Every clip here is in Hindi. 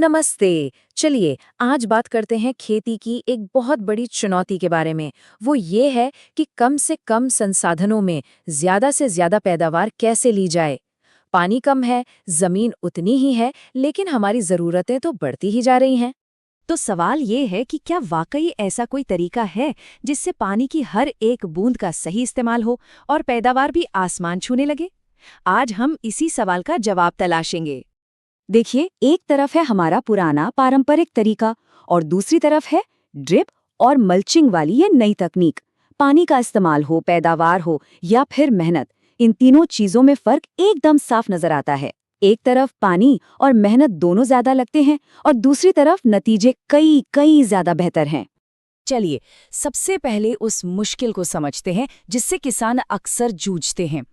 नमस्ते। चलिए आज बात करते हैं खेती की एक बहुत बड़ी चुनौती के बारे में। वो ये है कि कम से कम संसाधनों में ज्यादा से ज्यादा पैदावार कैसे ली जाए। पानी कम है, जमीन उतनी ही है, लेकिन हमारी जरूरतें तो बढ़ती ही जा रही हैं। तो सवाल ये है कि क्या वाकई ऐसा कोई तरीका है जिससे पानी की हर एक बूंद का सही इस्तेमाल हो और पैदावार भी आसमान छूने लगे? आज हम इसी सवाल का जवाब तलाशेंगे। देखिए, एक तरफ है हमारा पुराना पारंपरिक तरीका और दूसरी तरफ है ड्रिप और मल्चिंग वाली ये नई तकनीक। पानी का इस्तेमाल हो, पैदावार हो या फिर मेहनत, इन तीनों चीजों में फर्क एकदम साफ नजर आता है। एक तरफ पानी और मेहनत दोनों ज्यादा लगते हैं और दूसरी तरफ नतीजे कई कई ज्यादा बेहतर हैं। चलिए, सबसे पहले उस मुश्किल को समझते हैं जिससे किसान अक्सर जूझते हैं।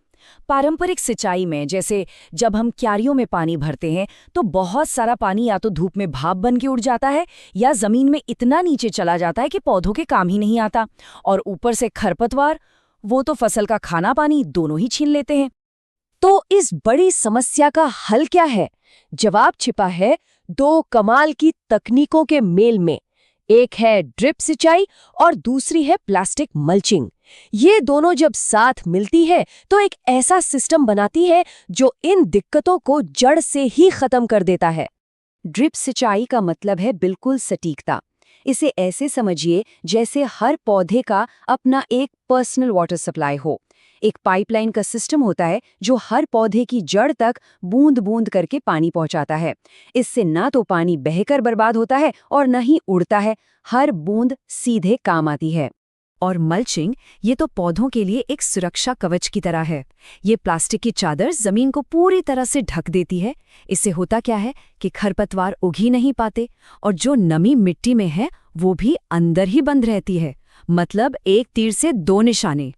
पारंपरिक सिंचाई में जैसे जब हम क्यारियों में पानी भरते हैं तो बहुत सारा पानी या तो धूप में भाप बन के उड़ जाता है या जमीन में इतना नीचे चला जाता है कि पौधों के काम ही नहीं आता। और ऊपर से खरपतवार, वो तो फसल का खाना पानी दोनों ही छीन लेते हैं। तो इस बड़ी समस्या का हल क्या है? जवाब छिपा है दो कमाल की तकनीकों के मेल में। एक है ड्रिप सिंचाई और दूसरी है प्लास्टिक मल्चिंग। ये दोनों जब साथ मिलती है तो एक ऐसा सिस्टम बनाती है जो इन दिक्कतों को जड़ से ही खत्म कर देता है। ड्रिप सिंचाई का मतलब है बिल्कुल सटीकता। इसे ऐसे समझिए जैसे हर पौधे का अपना एक पर्सनल वाटर सप्लाई हो। एक पाइपलाइन का सिस्टम होता है जो हर पौधे की जड़ तक बूंद बूंद करके पानी पहुंचाता है। इससे ना तो पानी बहकर बर्बाद होता है और न ही उड़ता है, हर बूंद सीधे काम आती है। और मल्चिंग, ये तो पौधों के लिए एक सुरक्षा कवच की तरह है। ये प्लास्टिक की चादर जमीन को पूरी तरह से ढक देती है। इससे होता क्या है कि खरपतवार उग ही नहीं पाते और जो नमी मिट्टी में है वो भी अंदर ही बंद रहती है। मतलब एक तीर से दो निशाने।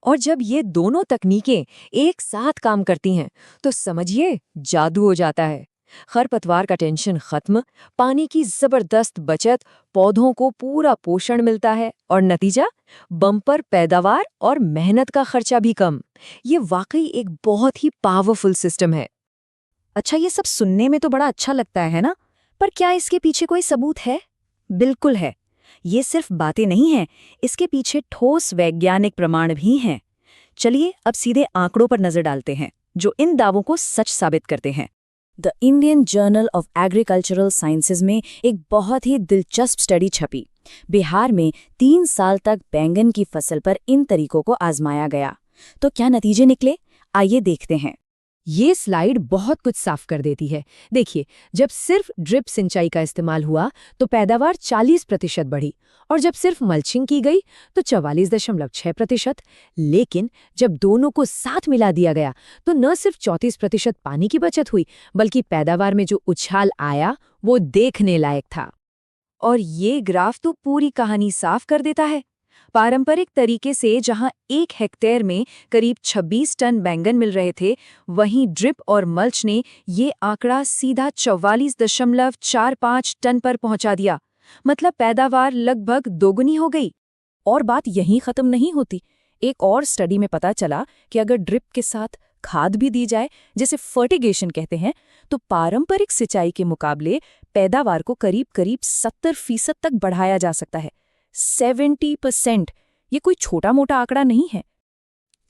और जब ये दोनों तकनीकें एक साथ काम करती हैं तो समझिए जादू हो जाता है। खरपतवार का टेंशन खत्म, पानी की जबरदस्त बचत, पौधों को पूरा पोषण मिलता है और नतीजा बम्पर पैदावार और मेहनत का खर्चा भी कम। ये वाकई एक बहुत ही पावरफुल सिस्टम है। अच्छा, ये सब सुनने में तो बड़ा अच्छा लगता है ना, पर क्या इसके पीछे कोई सबूत है? बिल्कुल है। ये सिर्फ बातें नहीं हैं, इसके पीछे ठोस वैज्ञानिक प्रमाण भी हैं। चलिए अब सीधे आंकड़ों पर नजर डालते हैं जो इन दावों को सच साबित करते हैं। The Indian journal of agricultural sciences में एक बहुत ही दिलचस्प स्टडी छपी। बिहार में 3 साल तक बैंगन की फसल पर इन तरीकों को आजमाया गया। तो क्या नतीजे निकले? आइए देखते हैं। ये स्लाइड बहुत कुछ साफ कर देती है। देखिए, जब सिर्फ ड्रिप सिंचाई का इस्तेमाल हुआ तो पैदावार 40% बढ़ी और जब सिर्फ मल्चिंग की गई तो 44.6%। लेकिन जब दोनों को साथ मिला दिया गया तो न सिर्फ 34% पानी की बचत हुई, बल्कि पैदावार में जो उछाल आया वो देखने लायक था। और ये ग्राफ तो पूरी कहानी साफ कर देता है। पारंपरिक तरीके से जहां 1 हेक्टेयर में करीब 26 टन बैंगन मिल रहे थे, वहीं ड्रिप और मल्च ने ये आंकड़ा सीधा 44.45 टन पर पहुंचा दिया। मतलब पैदावार लगभग दोगुनी हो गई। और बात यहीं खत्म नहीं होती। एक और स्टडी में पता चला कि अगर ड्रिप के साथ खाद भी दी जाए, जिसे फर्टिगेशन कहते हैं, तो पारंपरिक सिंचाई के मुकाबले पैदावार को करीब 70% तक बढ़ाया जा सकता है। 70%। ये कोई छोटा मोटा आंकड़ा नहीं है।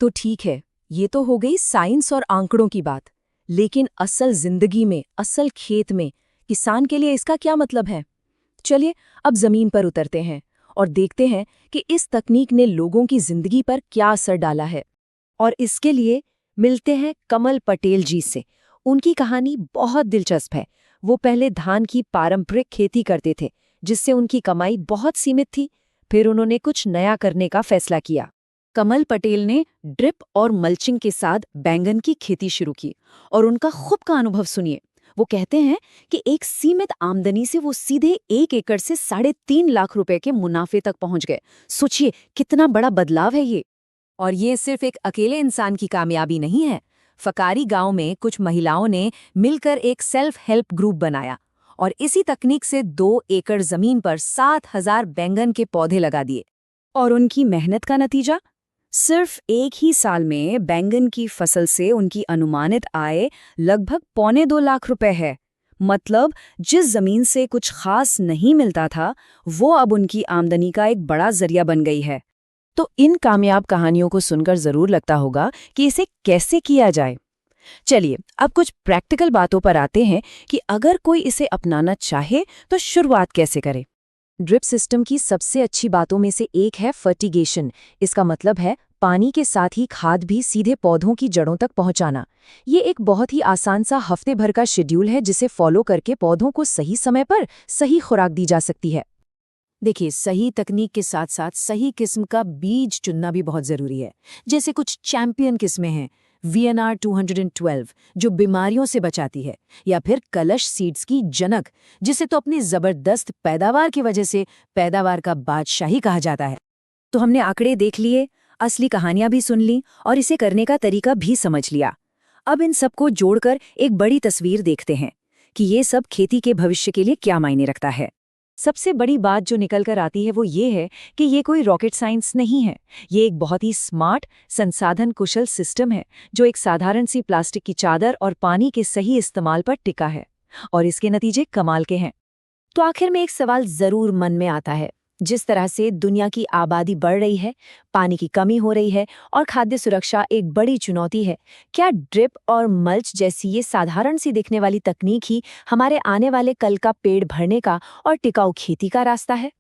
तो ठीक है, ये तो हो गई साइंस और आंकड़ों की बात। लेकिन असल जिंदगी में, असल खेत में किसान के लिए इसका क्या मतलब है? चलिए अब जमीन पर उतरते हैं और देखते हैं कि इस तकनीक ने लोगों की जिंदगी पर क्या असर डाला है। और इसके लिए मिलते हैं कमल पटेल जी से। उनकी कहानी बहुत दिलचस्प है। वो पहले धान की पारंपरिक खेती करते थे, जिससे उनकी कमाई बहुत सीमित थी। फिर उन्होंने कुछ नया करने का फैसला किया। कमल पटेल ने ड्रिप और मल्चिंग के साथ बैंगन की खेती शुरू की और उनका खुद का अनुभव सुनिए। वो कहते हैं कि एक सीमित आमदनी से वो सीधे 1 एकड़ से 3.5 लाख रुपए के मुनाफे तक पहुंच गए। सोचिए कितना बड़ा बदलाव है ये। और ये सिर्फ एक अकेले इंसान की कामयाबी नहीं है। फकारी गांव में कुछ महिलाओं ने मिलकर एक सेल्फ हेल्प ग्रुप बनाया और इसी तकनीक से 2 एकड़ जमीन पर 7,000 बैंगन के पौधे लगा दिए। और उनकी मेहनत का नतीजा? सिर्फ एक ही साल में बैंगन की फसल से उनकी अनुमानित आय लगभग 1.25 लाख रुपए है। मतलब जिस जमीन से कुछ खास नहीं मिलता था, वो अब उनकी आमदनी का एक बड़ा जरिया बन गई है। तो इन कामयाब कहानियों को सुनकर जरूर लगता होगा कि इसे कैसे किया जाए। चलिए अब कुछ प्रैक्टिकल बातों पर आते हैं कि अगर कोई इसे अपनाना चाहे तो शुरुआत कैसे करे। ड्रिप सिस्टम की सबसे अच्छी बातों में से एक है फर्टिगेशन। इसका मतलब है पानी के साथ ही खाद भी सीधे पौधों की जड़ों तक पहुंचाना। ये एक बहुत ही आसान सा हफ्ते भर का शेड्यूल है जिसे फॉलो करके पौधों को सही समय पर सही खुराक दी जा सकती है। देखिए, सही तकनीक के साथ साथ सही किस्म का बीज चुनना भी बहुत ज़रूरी है। जैसे कुछ चैंपियन किस्में हैं, VNR 212 जो बीमारियों से बचाती है, या फिर कलश सीड्स की जनक, जिसे तो अपनी ज़बरदस्त पैदावार की वजह से पैदावार का बादशाही कहा जाता है। तो हमने आंकड़े देख लिए, असली कहानियां भी सुन ली और इसे करने का तरीका भी समझ लिया। अब इन सबको जोड़कर एक बड़ी तस्वीर देखते हैं कि ये सब खेती के भविष्य के लिए क्या मायने रखता है। सबसे बड़ी बात जो निकल कर आती है वो ये है कि ये कोई रॉकेट साइंस नहीं है। ये एक बहुत ही स्मार्ट, संसाधन कुशल सिस्टम है जो एक साधारण सी प्लास्टिक की चादर और पानी के सही इस्तेमाल पर टिका है, और इसके नतीजे कमाल के हैं। तो आखिर में एक सवाल ज़रूर मन में आता है, जिस तरह से दुनिया की आबादी बढ़ रही है, पानी की कमी हो रही है और खाद्य सुरक्षा एक बड़ी चुनौती है, क्या ड्रिप और मल्च जैसी ये साधारण सी दिखने वाली तकनीक ही हमारे आने वाले कल का पेट भरने का और टिकाऊ खेती का रास्ता है?